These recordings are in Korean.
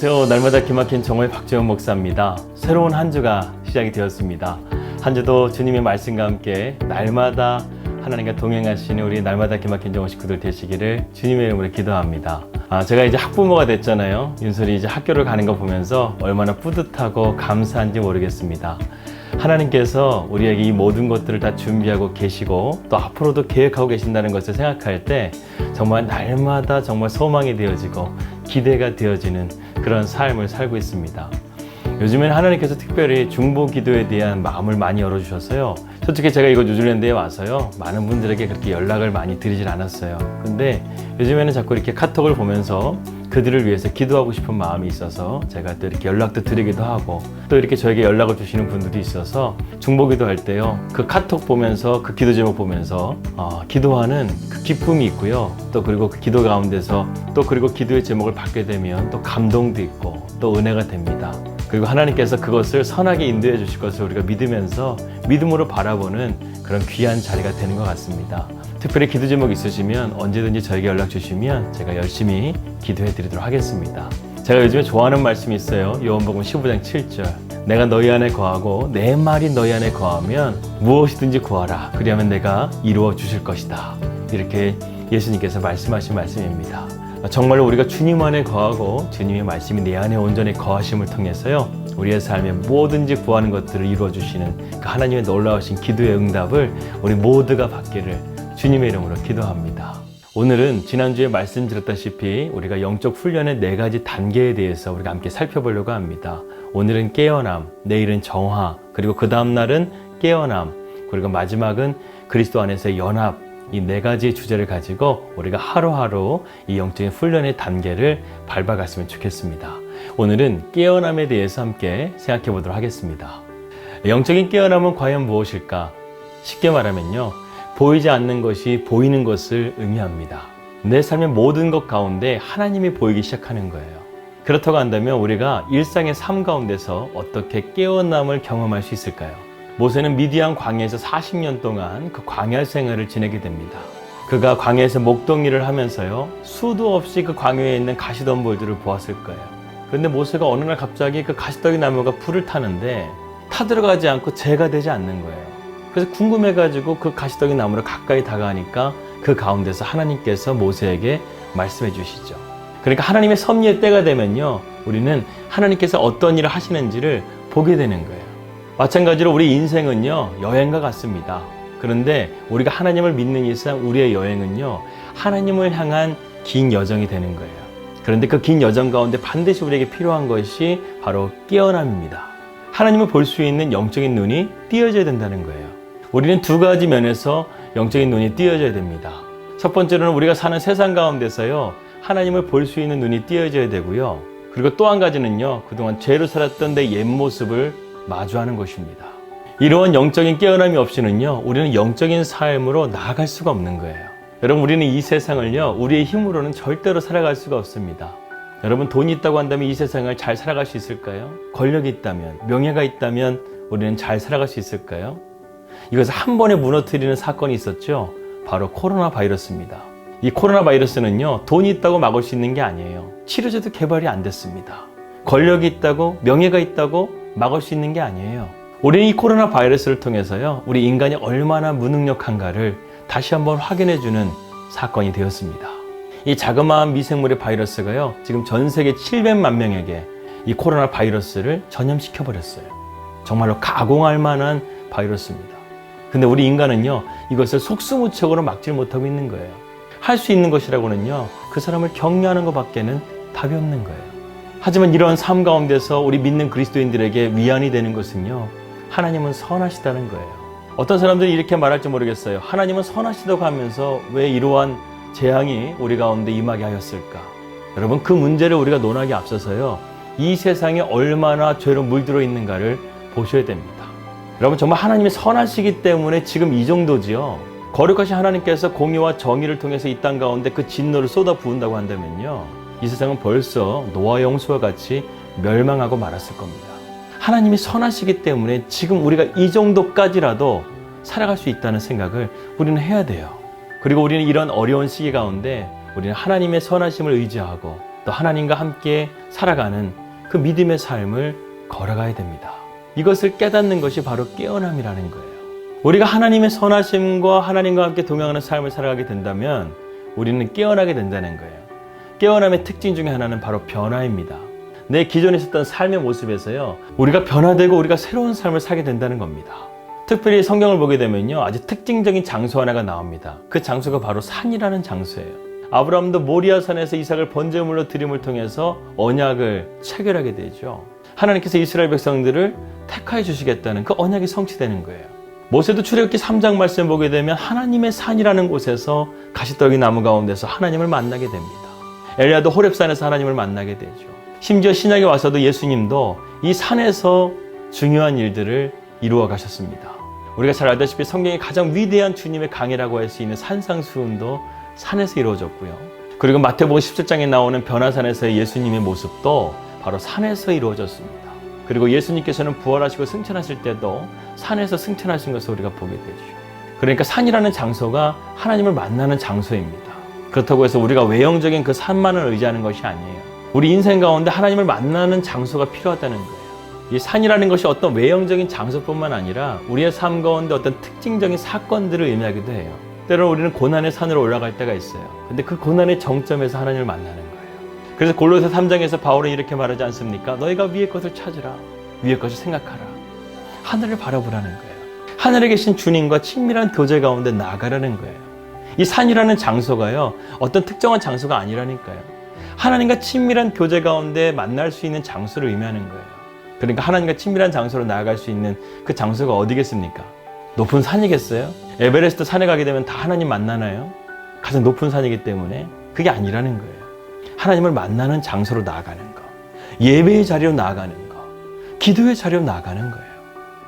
안녕하세요. 날마다 기막힌 정오의 박재원 목사입니다. 새로운 한 주가 시작이 되었습니다. 한 주도 주님의 말씀과 함께 날마다 하나님과 동행하시는 우리 날마다 기막힌 정오 식구들 되시기를 주님의 이름으로 기도합니다. 제가 이제 학부모가 됐잖아요. 윤솔이 이제 학교를 가는 거 보면서 얼마나 뿌듯하고 감사한지 모르겠습니다. 하나님께서 우리에게 이 모든 것들을 다 준비하고 계시고 또 앞으로도 계획하고 계신다는 것을 생각할 때 정말 날마다 정말 소망이 되어지고 기대가 되어지는 그런 삶을 살고 있습니다. 요즘에는 하나님께서 특별히 중보 기도에 대한 마음을 많이 열어주셔서요. 솔직히 제가 이거 뉴질랜드에 와서요. 많은 분들에게 그렇게 연락을 많이 드리질 않았어요. 근데 요즘에는 자꾸 이렇게 카톡을 보면서 그들을 위해서 기도하고 싶은 마음이 있어서 제가 또 이렇게 연락도 드리기도 하고 또 이렇게 저에게 연락을 주시는 분들도 있어서 중보 기도할 때요. 그 카톡 보면서 그 기도 제목 보면서 기도하는 그 기쁨이 있고요. 또 그리고 그 기도 가운데서 또 그리고 기도의 제목을 받게 되면 또 감동도 있고 또 은혜가 됩니다. 그리고 하나님께서 그것을 선하게 인도해 주실 것을 우리가 믿으면서 믿음으로 바라보는 그런 귀한 자리가 되는 것 같습니다. 특별히 기도 제목 있으시면 언제든지 저에게 연락 주시면 제가 열심히 기도해 드리도록 하겠습니다. 제가 요즘에 좋아하는 말씀이 있어요. 요한복음 15장 7절. 내가 너희 안에 거하고 내 말이 너희 안에 거하면 무엇이든지 구하라. 그리하면 내가 이루어 주실 것이다. 이렇게 예수님께서 말씀하신 말씀입니다. 정말로 우리가 주님 안에 거하고 주님의 말씀이 내 안에 온전히 거하심을 통해서요. 우리의 삶에 뭐든지 구하는 것들을 이루어 주시는 그 하나님의 놀라우신 기도의 응답을 우리 모두가 받기를 주님의 이름으로 기도합니다. 오늘은 지난주에 말씀드렸다시피 우리가 영적 훈련의 4가지 단계에 대해서 우리가 함께 살펴보려고 합니다. 오늘은 깨어남, 내일은 정화, 그리고 그 다음 날은 깨어남, 그리고 마지막은 그리스도 안에서의 연합, 이 4가지 주제를 가지고 우리가 하루하루 이 영적인 훈련의 단계를 밟아갔으면 좋겠습니다. 오늘은 깨어남에 대해서 함께 생각해 보도록 하겠습니다. 영적인 깨어남은 과연 무엇일까? 쉽게 말하면요. 보이지 않는 것이 보이는 것을 의미합니다. 내 삶의 모든 것 가운데 하나님이 보이기 시작하는 거예요. 그렇다고 한다면 우리가 일상의 삶 가운데서 어떻게 깨어남을 경험할 수 있을까요? 모세는 미디안 광야에서 40년 동안 그 광야 생활을 지내게 됩니다. 그가 광야에서 목동일을 하면서요. 수도 없이 그 광야에 있는 가시덤불들을 보았을 거예요. 그런데 모세가 어느 날 갑자기 그 가시떡이 나무가 불을 타는데 타들어가지 않고 재가 되지 않는 거예요. 그래서 궁금해가지고 그 가시떡이 나무를 가까이 다가가니까 그 가운데서 하나님께서 모세에게 말씀해 주시죠. 그러니까 하나님의 섭리의 때가 되면요. 우리는 하나님께서 어떤 일을 하시는지를 보게 되는 거예요. 마찬가지로 우리 인생은요. 여행과 같습니다. 그런데 우리가 하나님을 믿는 이상 우리의 여행은요. 하나님을 향한 긴 여정이 되는 거예요. 그런데 그 긴 여정 가운데 반드시 우리에게 필요한 것이 바로 깨어남입니다. 하나님을 볼 수 있는 영적인 눈이 띄어져야 된다는 거예요. 우리는 2가지 면에서 영적인 눈이 띄어져야 됩니다. 첫 번째로는 우리가 사는 세상 가운데서요. 하나님을 볼 수 있는 눈이 띄어져야 되고요. 그리고 또 한 가지는요. 그동안 죄로 살았던 내 옛 모습을 마주하는 것입니다. 이러한 영적인 깨어남이 없이는요. 우리는 영적인 삶으로 나아갈 수가 없는 거예요. 여러분 우리는 이 세상을요. 우리의 힘으로는 절대로 살아갈 수가 없습니다. 여러분 돈이 있다고 한다면 이 세상을 잘 살아갈 수 있을까요? 권력이 있다면, 명예가 있다면 우리는 잘 살아갈 수 있을까요? 이것을 한 번에 무너뜨리는 사건이 있었죠. 바로 코로나 바이러스입니다. 이 코로나 바이러스는요. 돈이 있다고 막을 수 있는 게 아니에요. 치료제도 개발이 안 됐습니다. 권력이 있다고, 명예가 있다고 막을 수 있는 게 아니에요. 우리는 이 코로나 바이러스를 통해서요. 우리 인간이 얼마나 무능력한가를 다시 한번 확인해주는 사건이 되었습니다. 이 자그마한 미생물의 바이러스가요. 지금 전 세계 700만 명에게 이 코로나 바이러스를 전염시켜버렸어요. 정말로 가공할 만한 바이러스입니다. 근데 우리 인간은요. 이것을 속수무책으로 막지 못하고 있는 거예요. 할 수 있는 것이라고는요. 그 사람을 격려하는 것밖에는 답이 없는 거예요. 하지만 이러한 삶 가운데서 우리 믿는 그리스도인들에게 위안이 되는 것은요. 하나님은 선하시다는 거예요. 어떤 사람들이 이렇게 말할지 모르겠어요. 하나님은 선하시다고 하면서 왜 이러한 재앙이 우리 가운데 임하게 하였을까? 여러분 그 문제를 우리가 논하기 앞서서요. 이 세상에 얼마나 죄로 물들어 있는가를 보셔야 됩니다. 여러분 정말 하나님이 선하시기 때문에 지금 이 정도지요. 거룩하신 하나님께서 공의와 정의를 통해서 이 땅 가운데 그 진노를 쏟아 부은다고 한다면요. 이 세상은 벌써 노아 홍수와 같이 멸망하고 말았을 겁니다. 하나님이 선하시기 때문에 지금 우리가 이 정도까지라도 살아갈 수 있다는 생각을 우리는 해야 돼요. 그리고 우리는 이런 어려운 시기 가운데 우리는 하나님의 선하심을 의지하고 또 하나님과 함께 살아가는 그 믿음의 삶을 걸어가야 됩니다. 이것을 깨닫는 것이 바로 깨어남이라는 거예요. 우리가 하나님의 선하심과 하나님과 함께 동행하는 삶을 살아가게 된다면 우리는 깨어나게 된다는 거예요. 깨어남의 특징 중에 하나는 바로 변화입니다. 내 기존에 있었던 삶의 모습에서요, 우리가 변화되고 우리가 새로운 삶을 살게 된다는 겁니다. 특별히 성경을 보게 되면요, 아주 특징적인 장소 하나가 나옵니다. 그 장소가 바로 산이라는 장소예요. 아브라함도 모리아산에서 이삭을 번제물로 드림을 통해서 언약을 체결하게 되죠. 하나님께서 이스라엘 백성들을 택하여 주시겠다는 그 언약이 성취되는 거예요. 모세도 출애굽기 3장 말씀 보게 되면 하나님의 산이라는 곳에서 가시떨기 나무 가운데서 하나님을 만나게 됩니다. 엘리야도 호렙산에서 하나님을 만나게 되죠. 심지어 신약에 와서도 예수님도 이 산에서 중요한 일들을 이루어 가셨습니다. 우리가 잘 알다시피 성경의 가장 위대한 주님의 강해라고 할 수 있는 산상수훈도 산에서 이루어졌고요. 그리고 마태복음 17장에 나오는 변화산에서의 예수님의 모습도 바로 산에서 이루어졌습니다. 그리고 예수님께서는 부활하시고 승천하실 때도 산에서 승천하신 것을 우리가 보게 되죠. 그러니까 산이라는 장소가 하나님을 만나는 장소입니다. 그렇다고 해서 우리가 외형적인 그 산만을 의지하는 것이 아니에요. 우리 인생 가운데 하나님을 만나는 장소가 필요하다는 거예요. 이 산이라는 것이 어떤 외형적인 장소뿐만 아니라 우리의 삶 가운데 어떤 특징적인 사건들을 의미하기도 해요. 때로는 우리는 고난의 산으로 올라갈 때가 있어요. 근데 그 고난의 정점에서 하나님을 만나는 거예요. 그래서 골로새 3장에서 바울은 이렇게 말하지 않습니까? 너희가 위의 것을 찾으라. 위의 것을 생각하라. 하늘을 바라보라는 거예요. 하늘에 계신 주님과 친밀한 교제 가운데 나아가라는 거예요. 이 산이라는 장소가요, 어떤 특정한 장소가 아니라니까요. 하나님과 친밀한 교제 가운데 만날 수 있는 장소를 의미하는 거예요. 그러니까 하나님과 친밀한 장소로 나아갈 수 있는 그 장소가 어디겠습니까? 높은 산이겠어요? 에베레스트 산에 가게 되면 다 하나님 만나나요? 가장 높은 산이기 때문에 그게 아니라는 거예요. 하나님을 만나는 장소로 나아가는 거, 예배의 자리로 나아가는 거, 기도의 자리로 나아가는 거예요.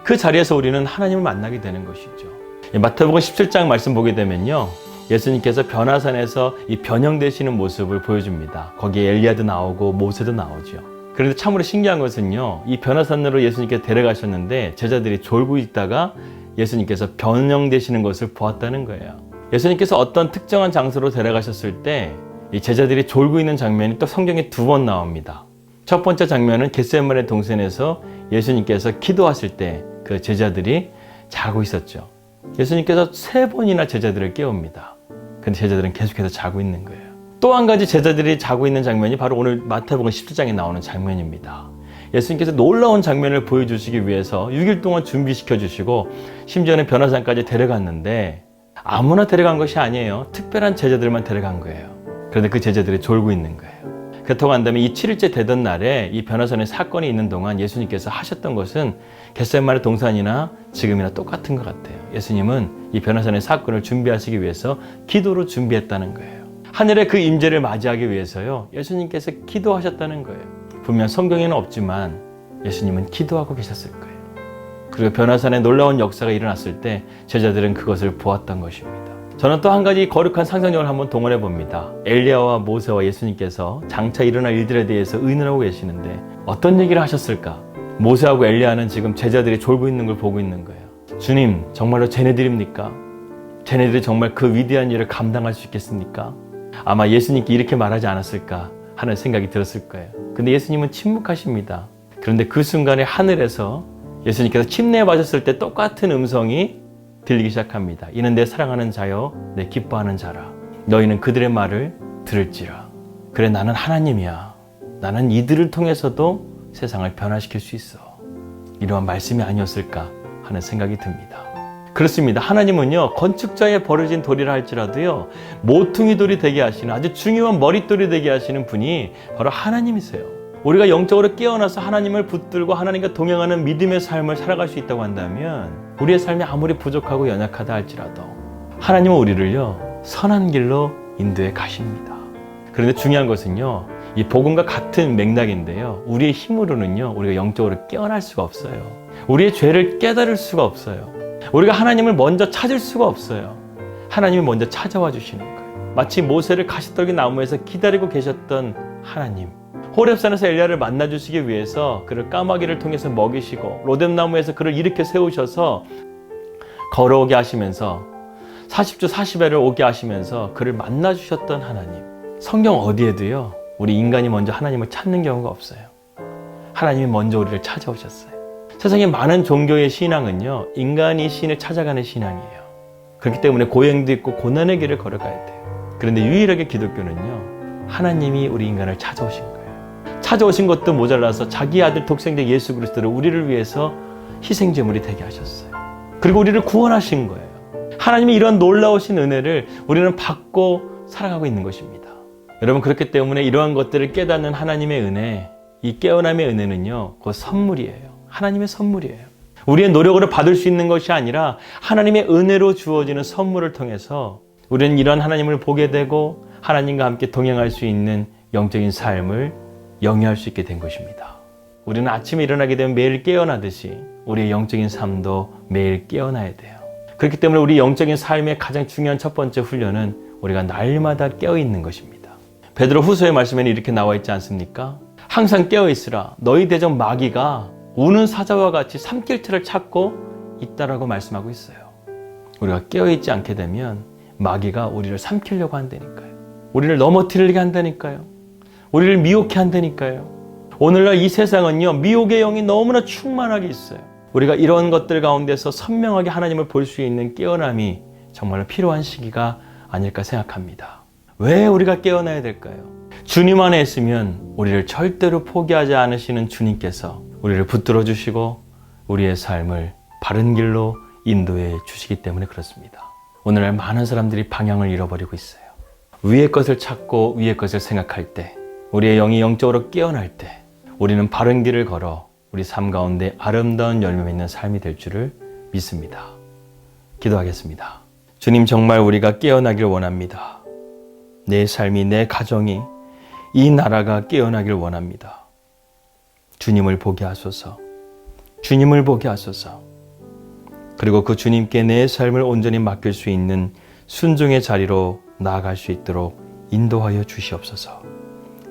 그 자리에서 우리는 하나님을 만나게 되는 것이죠. 마태복음 17장 말씀 보게 되면요, 예수님께서 변화산에서 이 변형되시는 모습을 보여줍니다. 거기에 엘리야도 나오고 모세도 나오죠. 그런데 참으로 신기한 것은요, 이 변화산으로 예수님께서 데려가셨는데 제자들이 졸고 있다가 예수님께서 변형되시는 것을 보았다는 거예요. 예수님께서 어떤 특정한 장소로 데려가셨을 때 이 제자들이 졸고 있는 장면이 또 성경에 2번 나옵니다. 첫 번째 장면은 겟세마네 동산에서 예수님께서 기도하실 때 그 제자들이 자고 있었죠. 예수님께서 3번이나 제자들을 깨웁니다. 근데 제자들은 계속해서 자고 있는 거예요. 또 한 가지 제자들이 자고 있는 장면이 바로 오늘 마태복음 17장에 나오는 장면입니다. 예수님께서 놀라운 장면을 보여주시기 위해서 6일 동안 준비시켜 주시고 심지어는 변화산까지 데려갔는데 아무나 데려간 것이 아니에요. 특별한 제자들만 데려간 거예요. 그런데 그 제자들이 졸고 있는 거예요. 그렇다고 한다면 이 7일째 되던 날에 이 변화산에 사건이 있는 동안 예수님께서 하셨던 것은 겟세마네 동산이나 지금이나 똑같은 것 같아요. 예수님은 이 변화산의 사건을 준비하시기 위해서 기도로 준비했다는 거예요. 하늘의 그 임재를 맞이하기 위해서요, 예수님께서 기도하셨다는 거예요. 분명 성경에는 없지만 예수님은 기도하고 계셨을 거예요. 그리고 변화산에 놀라운 역사가 일어났을 때 제자들은 그것을 보았던 것입니다. 저는 또 한 가지 거룩한 상상력을 한번 동원해 봅니다. 엘리야와 모세와 예수님께서 장차 일어날 일들에 대해서 의논하고 계시는데 어떤 얘기를 하셨을까? 모세하고 엘리야는 지금 제자들이 졸고 있는 걸 보고 있는 거예요. 주님, 정말로 쟤네들입니까? 쟤네들이 정말 그 위대한 일을 감당할 수 있겠습니까? 아마 예수님께 이렇게 말하지 않았을까 하는 생각이 들었을 거예요. 근데 예수님은 침묵하십니다. 그런데 그 순간에 하늘에서 예수님께서 침례에 빠졌을 때 똑같은 음성이 들리기 시작합니다. 이는 내 사랑하는 자여 내 기뻐하는 자라. 너희는 그들의 말을 들을지라. 그래, 나는 하나님이야. 나는 이들을 통해서도 세상을 변화시킬 수 있어. 이러한 말씀이 아니었을까 하는 생각이 듭니다. 그렇습니다. 하나님은요, 건축자의 버려진 돌이라 할지라도요, 모퉁이 돌이 되게 하시는 아주 중요한 머릿돌이 되게 하시는 분이 바로 하나님이세요. 우리가 영적으로 깨어나서 하나님을 붙들고 하나님과 동행하는 믿음의 삶을 살아갈 수 있다고 한다면 우리의 삶이 아무리 부족하고 연약하다 할지라도 하나님은 우리를요, 선한 길로 인도해 가십니다. 그런데 중요한 것은요, 이 복음과 같은 맥락인데요, 우리의 힘으로는요, 우리가 영적으로 깨어날 수가 없어요. 우리의 죄를 깨달을 수가 없어요. 우리가 하나님을 먼저 찾을 수가 없어요. 하나님이 먼저 찾아와 주시는 거예요. 마치 모세를 가시떨기 나무에서 기다리고 계셨던 하나님, 호렙산에서 엘리야를 만나주시기 위해서 그를 까마귀를 통해서 먹이시고 로뎀나무에서 그를 일으켜 세우셔서 걸어오게 하시면서 40주 40회를 오게 하시면서 그를 만나주셨던 하나님, 성경 어디에도요, 우리 인간이 먼저 하나님을 찾는 경우가 없어요. 하나님이 먼저 우리를 찾아오셨어요. 세상에 많은 종교의 신앙은요, 인간이 신을 찾아가는 신앙이에요. 그렇기 때문에 고행도 있고 고난의 길을 걸어가야 돼요. 그런데 유일하게 기독교는요, 하나님이 우리 인간을 찾아오신 거예요. 찾아오신 것도 모자라서 자기 아들 독생자 예수 그리스도를 우리를 위해서 희생제물이 되게 하셨어요. 그리고 우리를 구원하신 거예요. 하나님이 이런 놀라우신 은혜를 우리는 받고 살아가고 있는 것입니다. 여러분, 그렇기 때문에 이러한 것들을 깨닫는 하나님의 은혜, 이 깨어남의 은혜는요, 그 선물이에요. 하나님의 선물이에요. 우리의 노력으로 받을 수 있는 것이 아니라 하나님의 은혜로 주어지는 선물을 통해서 우리는 이런 하나님을 보게 되고 하나님과 함께 동행할 수 있는 영적인 삶을 영위할 수 있게 된 것입니다. 우리는 아침에 일어나게 되면 매일 깨어나듯이 우리의 영적인 삶도 매일 깨어나야 돼요. 그렇기 때문에 우리 영적인 삶의 가장 중요한 첫 번째 훈련은 우리가 날마다 깨어있는 것입니다. 베드로 후서의 말씀에는 이렇게 나와 있지 않습니까? 항상 깨어있으라. 너희 대적 마귀가 우는 사자와 같이 삼킬 틀을 찾고 있다라고 말씀하고 있어요. 우리가 깨어있지 않게 되면 마귀가 우리를 삼키려고 한다니까요. 우리를 넘어뜨리게 한다니까요. 우리를 미혹해 한다니까요. 오늘날 이 세상은요, 미혹의 영이 너무나 충만하게 있어요. 우리가 이런 것들 가운데서 선명하게 하나님을 볼 수 있는 깨어남이 정말 필요한 시기가 아닐까 생각합니다. 왜 우리가 깨어나야 될까요? 주님 안에 있으면 우리를 절대로 포기하지 않으시는 주님께서 우리를 붙들어 주시고 우리의 삶을 바른 길로 인도해 주시기 때문에 그렇습니다. 오늘날 많은 사람들이 방향을 잃어버리고 있어요. 위의 것을 찾고 위의 것을 생각할 때, 우리의 영이 영적으로 깨어날 때 우리는 바른 길을 걸어 우리 삶 가운데 아름다운 열매 맺는 삶이 될 줄을 믿습니다. 기도하겠습니다. 주님, 정말 우리가 깨어나길 원합니다. 내 삶이, 내 가정이, 이 나라가 깨어나길 원합니다. 주님을 보게 하소서. 주님을 보게 하소서. 그리고 그 주님께 내 삶을 온전히 맡길 수 있는 순종의 자리로 나아갈 수 있도록 인도하여 주시옵소서.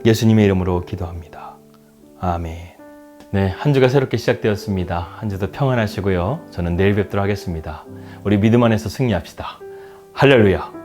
예수님의 이름으로 기도합니다. 아멘. 네, 한 주가 새롭게 시작되었습니다. 한 주도 평안하시고요. 저는 내일 뵙도록 하겠습니다. 우리 믿음 안에서 승리합시다. 할렐루야.